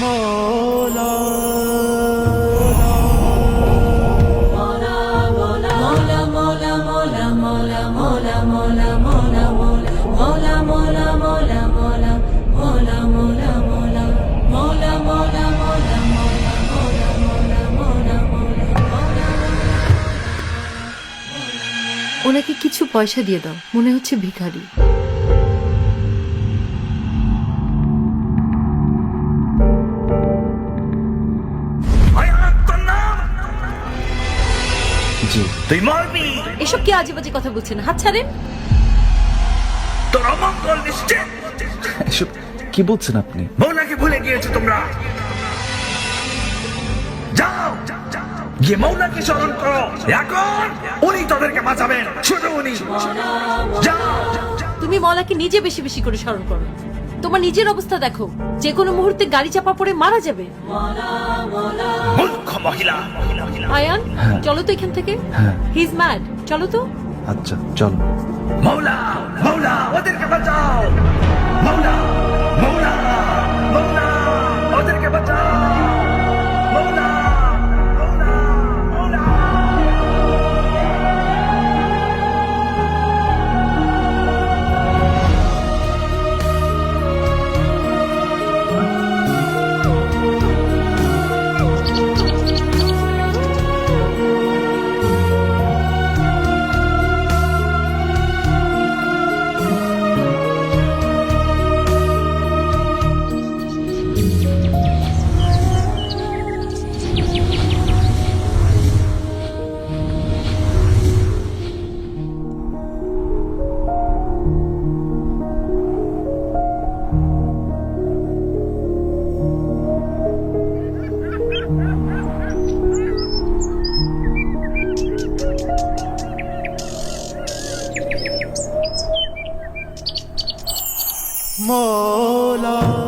মৌলা ওনাকে কিছু পয়সা দিয়ে দাও, মনে হচ্ছে ভিখারি। জি, তুই মরবি। এসব কি আজে বাজে কথা বলছেন? হাত ছাড়েন। তোর অমঙ্গল নিশ্চিত। এসব কি বলছেন আপনি? মৌলাকে ভুলে গিয়েছো তোমরা। যাও গিয়ে মৌলাকে স্মরণ করো, এখন উনি তোদেরকে বাঁচাবেন, শুধু উনি। যাও। তুমি মলাকে নিজে বেশি বেশি করে স্মরণ করো। তোমার নিজের অবস্থা দেখো, যে কোনো মুহূর্তে গাড়ি চাপা পড়ে মারা যাবে। মূর্খ মহিলা। আয়ান, হ্যাঁ। চলো তো এখান থেকে। হ্যাঁ। হি ইজ ম্যাড, চলো তো। আচ্ছা চলো। মৌলা মৌলা ওদেরকে বাঁচাও। মৌলা মৌলা মৌলা ওদেরকে বাঁচাও। মৌলা মৌলা মৌলা। মৌলা